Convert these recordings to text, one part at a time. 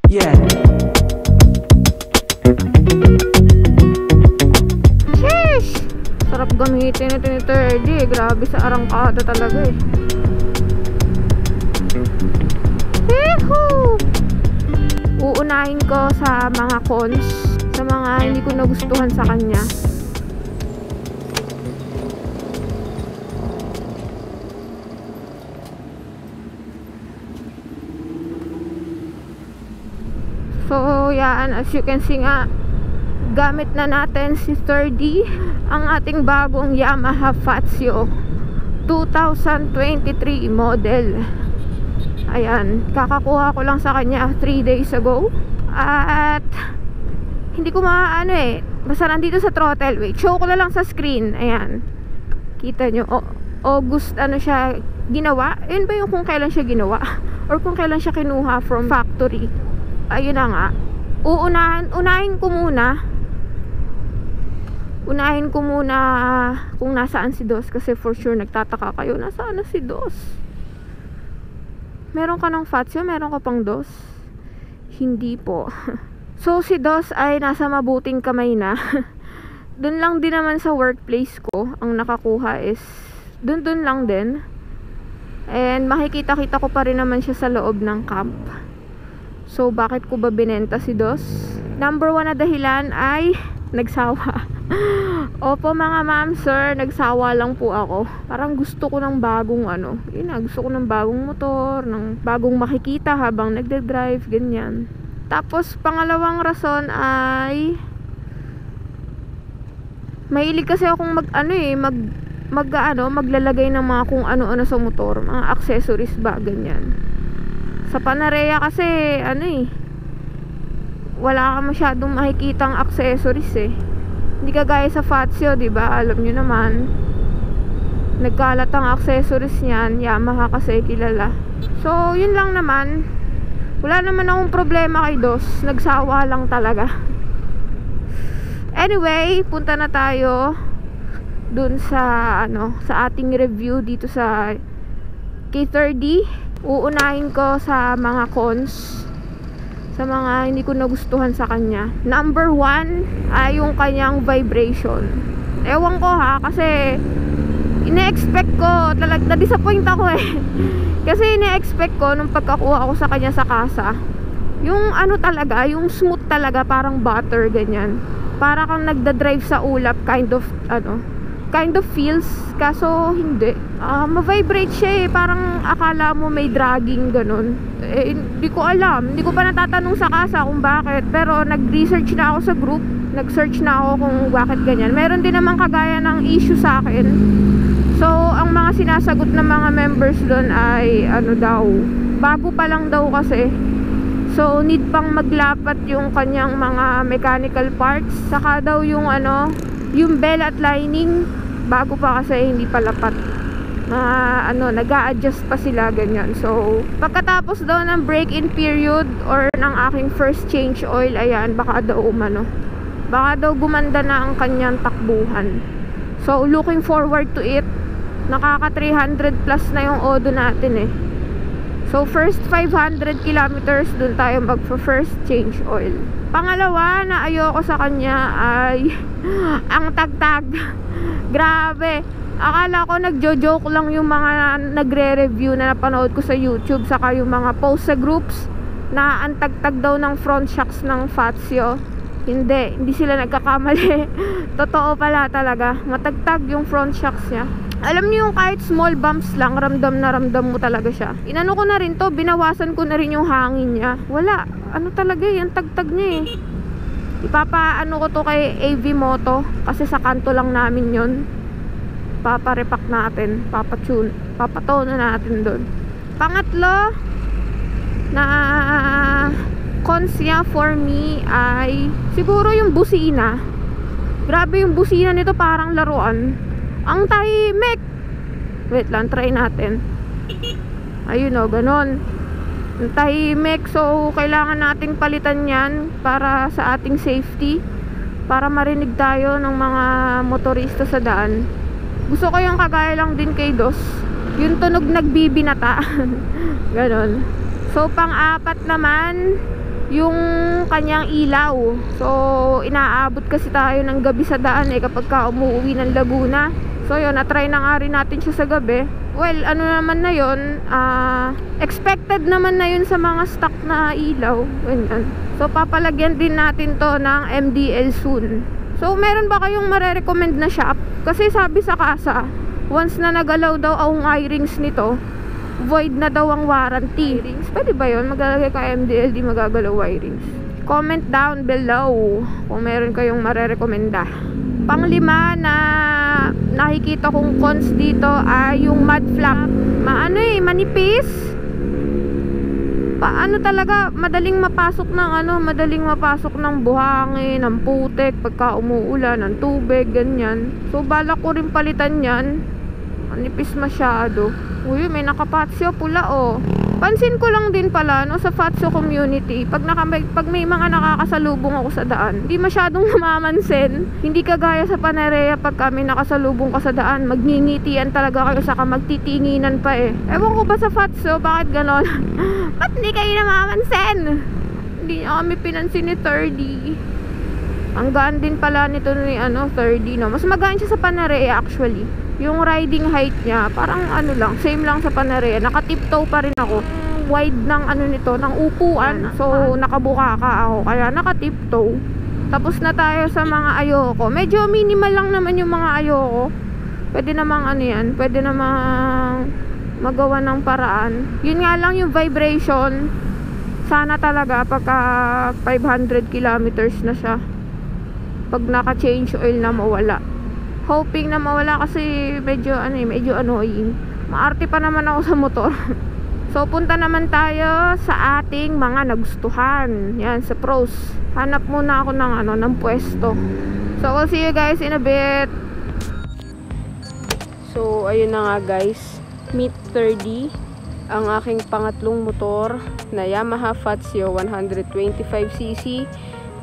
Yeah. Sheesh! Sarap gamitin ito ni 30. Grabe sa arangkada talaga eh. Yehoo! Uunahin ko sa mga cons, sa mga hindi ko nagustuhan sa kanya. So, yan, as you can see nga, gamit na natin si 30, ang ating bagong Yamaha Fazio 2023 model. Ayan, kakakuha ko lang sa kanya 3 days ago. At hindi ko maano eh, basta nandito sa throttle. Wait, show ko na lang sa screen. Ayan, kita nyo, August ano siya ginawa. Yun ba yung kung kailan siya ginawa or kung kailan siya kinuha from factory. Ayun na nga, unahin ko muna kung nasaan si Dos, kasi for sure nagtataka kayo, nasaan na si Dos? Meron ka ng Fazio? Meron ka pang Dos? Hindi po. So si Dos ay nasa mabuting kamay na. Dun lang din naman sa workplace ko ang nakakuha is dun lang din. And makikita-kita ko pa rin naman siya sa loob ng camp. So, bakit ko ba binenta si Dos? Number 1 na dahilan ay nagsawa. Opo mga ma'am, sir, nagsawa lang po ako. Parang gusto ko ng bagong gusto ko ng bagong motor, ng bagong makikita habang nagde-drive, ganyan. Tapos, pangalawang rason ay mahilig kasi akong maglalagay ng mga kung ano-ano sa motor, mga accessories ba, ganyan. Sa Panarea kasi wala ka masyadong makikitang accessories eh. Hindi kagaya sa Fazio, 'di ba? Alam niyo naman, nagkalat ang accessories niyan. Yamaha kasi kilala. So, yun lang naman. Wala naman akong problema kay Dos. Nagsawa lang talaga. Anyway, punta na tayo dun sa sa ating review dito sa K30. Uunahin ko sa mga cons, sa mga hindi ko nagustuhan sa kanya. Number 1 ay yung kanyang vibration. Ewan ko ha, kasi ine-expect ko, na-disappoint ako eh. Kasi ine-expect ko nung pagkakuha ko sa kanya sa kasa, yung talaga, yung smooth talaga, parang butter, ganyan. Para kang nagda-drive sa ulap, kind of feels. Kaso hindi, ma-vibrate siya eh. Parang akala mo may dragging ganun. Hindi ko alam, hindi ko pa natatanong sa kasa kung bakit. Pero nag-research na ako sa group, nag-search na ako kung bakit ganyan. Meron din naman kagaya ng issue sa akin. So ang mga sinasagot ng mga members doon ay bago pa lang daw kasi. So need pang maglapat yung kanyang mga mechanical parts. Saka daw yung yung bell at lining bago pa, kasi hindi pa lapat. Nag-a-adjust pa sila, ganyan. So pagkatapos daw ng break-in period or ng aking first change oil, ayan, baka daw gumanda na ang kanyang takbuhan. So looking forward to it. Nakaka 300 plus na yung odo natin eh. So first 500 kilometers dun tayo magpa-first change oil. Pangalawa na ayoko sa kanya ay ang tagtag. Grabe. Akala ko nagjo-joke lang yung mga nagre-review na napanood ko sa YouTube, saka yung mga post sa groups na ang tagtag daw ng front shocks ng Fazio. Hindi sila nagkakamali. Totoo pala talaga. Matagtag yung front shocks niya. Alam niyo yung kahit small bumps lang, ramdam na ramdam mo talaga siya. Inano ko na rin to, binawasan ko na rin yung hangin niya. Wala, talaga yan, tagtag niya eh. Ipapaano ko to kay AV Moto, kasi sa kanto lang namin yon. Paparepack natin, papatone natin doon. Pangatlo na cons niya for me ay siguro yung busina. Grabe yung busina nito, parang laruan. Ang tahimik. Wait lang, try natin. Ayun o, ganon. Ang tahimik. So, kailangan nating palitan yan para sa ating safety, para marinig tayo ng mga motorista sa daan. Gusto ko yung kagaya lang din kay Dos, yung tunog nagbibinata. Ganon. So, pang-apat naman yung kanyang ilaw. So inaabot kasi tayo ng gabi sa daan kapag ka umuwi ng Laguna. So yun, na-try na nga rin natin siya sa gabi. Well, ano naman na yun, expected naman na yun sa mga stock na ilaw. Ganyan. So papalagyan din natin to ng MDL soon. So meron ba kayong marerecommend na shop? Kasi sabi sa kasa, once na nagalaw daw ang wirings nito, void na daw ang warranty. Pwede ba yun? Maglalagay ka MDL, di magagalaw wirings. Comment down below kung meron kayong marerekomenda. Panglima na nakikita kong cons dito ay yung mud flap. Manipis. Paano talaga madaling mapasok ng buhangin, ng putik pagka umuulan, ng tubig, ganyan. So balak ko rin palitan 'yan. Manipis masyado. Uy, may nakapatsyo pula oh. Pansin ko lang din pala sa Fatso community, pag may mga nakakasalubong ako sa daan, hindi masyadong namamansin. Hindi kagaya sa Panerea, pag kami nakasalubong ka sa daan, magninitian talaga kayo, saka magtitinginan pa eh. Ewan ko ba sa Fatso, bakit ganon? Ba't hindi kayo namamansin? Hindi niya kami pinansin ni 30. Ang gaan din pala nito ni 30, no? Mas magaan siya sa Panerea actually. Yung riding height niya, parang same lang sa Panerea. Naka-tiptoe pa rin ako. Wide ng nito, ng upuan. So, nakabuka ka ako. Kaya naka-tiptoe. Tapos na tayo sa mga ayoko. Medyo minimal lang naman yung mga ayoko. Pwede namang pwede namang magawa ng paraan. Yun nga lang yung vibration. Sana talaga pagka 500 kilometers na siya, pag naka-change oil na mawala. Hoping na mawala kasi medyo annoying. Maarte pa naman ako sa motor. So punta naman tayo sa ating mga nagustuhan. Yan, sa pros. Hanap muna ako ng pwesto. So we'll see you guys in a bit. So ayun na nga guys, Meet 30, ang aking pangatlong motor na Yamaha Fatso 125cc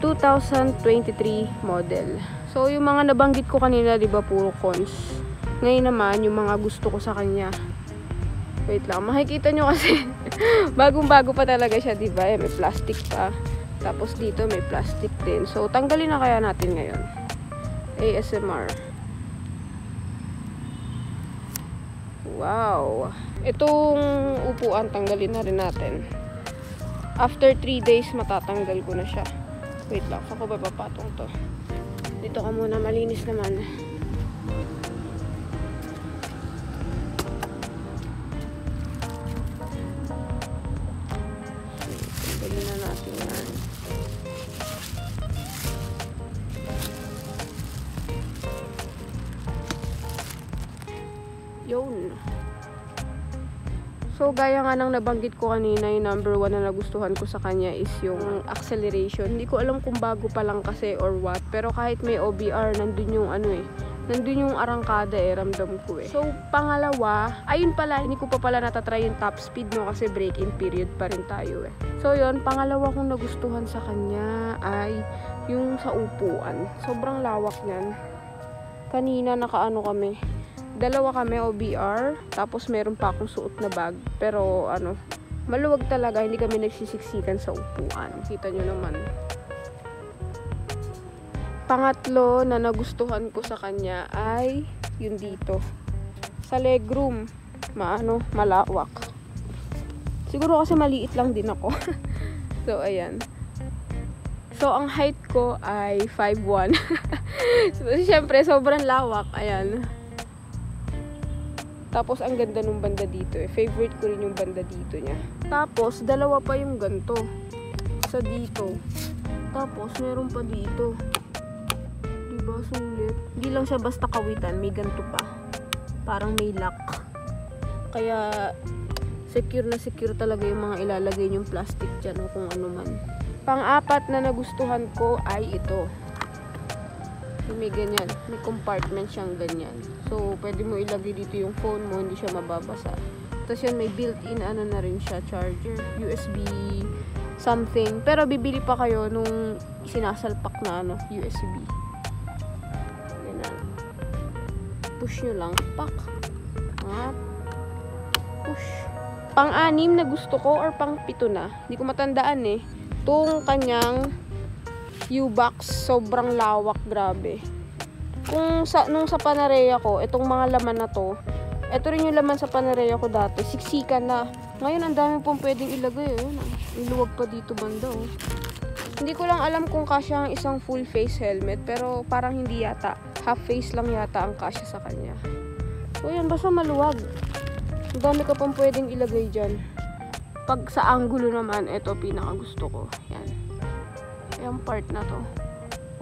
2023 model. So, yung mga nabanggit ko kanina, di ba, puro cons. Ngayon naman, yung mga gusto ko sa kanya. Wait lang, makikita nyo kasi bagong-bago pa talaga siya, di ba? May plastic pa. Tapos dito may plastic din. So, tanggalin na kaya natin ngayon. ASMR. Wow. Itong upuan, tanggalin na rin natin. After 3 days, matatanggal ko na siya. Wait lang, saan ko ba papatong to? Dito ka muna, malinis naman. Tanggalin na natin yan. Yun. So, gaya nga nang nabanggit ko kanina, yung number 1 na nagustuhan ko sa kanya is yung acceleration. Hindi ko alam kung bago pa lang kasi or what. Pero kahit may OBR, nandun yung nandun yung arangkada ramdam ko eh. So, pangalawa, ayun pala, hindi ko pa pala natatry yung top speed, no? Kasi break-in period pa rin tayo eh. So, yun, pangalawa kong nagustuhan sa kanya ay yung sa upuan. Sobrang lawak niyan. Kanina dalawa kami OBR, tapos meron pa akong suot na bag. Pero maluwag talaga, hindi kami nagsisiksikan sa upuan. Kita nyo naman. Pangatlo na nagustuhan ko sa kanya ay yun dito. Sa legroom, malawak. Siguro kasi maliit lang din ako. So, ayan. So, ang height ko ay 5'1". So, syempre, sobrang lawak. Ayan. Tapos, ang ganda nung banda dito eh. Favorite ko rin yung banda dito niya. Tapos, dalawa pa yung ganto. Isa dito. Tapos, meron pa dito. Diba, sulit. Hindi lang siya basta kawitan. May ganto pa. Parang may lock. Kaya, secure na secure talaga yung mga ilalagay yung plastic dyan o kung ano man. Pang-apat na nagustuhan ko ay ito. May ganyan. May compartment siyang ganyan. So, pwede mo ilagay dito yung phone mo, hindi siya mababasa. Tapos yan, may built-in na rin siya, charger, USB something. Pero bibili pa kayo nung sinasalpak na USB. Ganyan. Push nyo lang. Pak. Push. pang-anim na gusto ko or pang-pito na. Hindi ko matandaan eh. Itong kanyang U-box, sobrang lawak, grabe. Nung sa Panarea ko, itong mga laman na to, ito rin yung laman sa Panarea ko dati, siksikan na. Ngayon, ang dami pong pwedeng ilagay. Ang luwag pa dito banda. Hindi ko lang alam kung kasya ang isang full face helmet, pero parang hindi yata. Half face lang yata ang kasya sa kanya. So, yan, basta maluwag. Ang dami ka pang pwedeng ilagay dyan. Pag sa angulo naman, ito pinaka gusto ko. Yan. Yung part na to.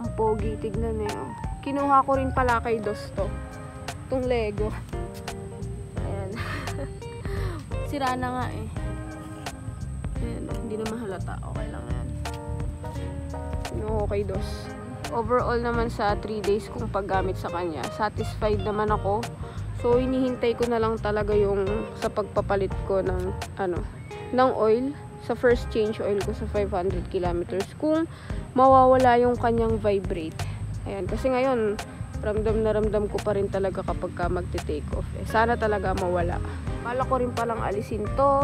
Ang pogi, tignan nyo. Kinuha ko rin pala kay Dos to. Itong Lego. Ayan. Sira na nga eh. Ayan, hindi na mahalata. Okay lang yan. Kinuha ko kay Dos. Overall naman sa 3 days kong paggamit sa kanya, satisfied naman ako. So, hinihintay ko na lang talaga yung sa pagpapalit ko ng oil sa first change oil ko sa 500 kilometers kung mawawala yung kanyang vibrate. Ayan, kasi ngayon ramdam na ramdam ko pa rin talaga kapag ka magte-take off. Sana talaga mawala. Bala ko rin palang alisin to.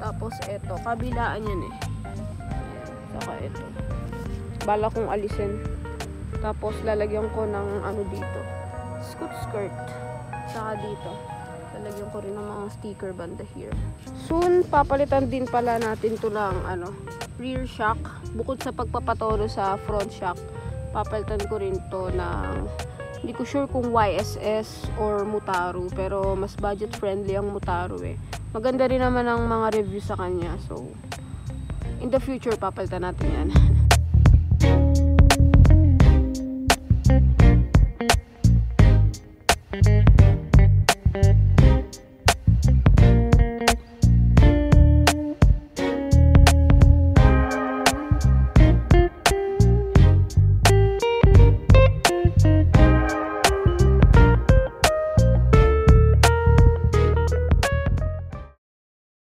Tapos eto, kabilaan yan eh. Ayan, saka eto. Bala kong alisin. Tapos lalagyan ko ng dito. Scoot skirt. Saka dito. Lalagyan ko rin ng mga sticker banda here. Soon, papalitan din pala natin to ng rear shock. Bukod sa pagpapatolo sa front shock, papalitan ko rin to ng, hindi ko sure kung YSS or Mutaru, pero mas budget friendly ang Mutaru eh. Maganda rin naman ang mga review sa kanya. So, in the future, papalitan natin yan.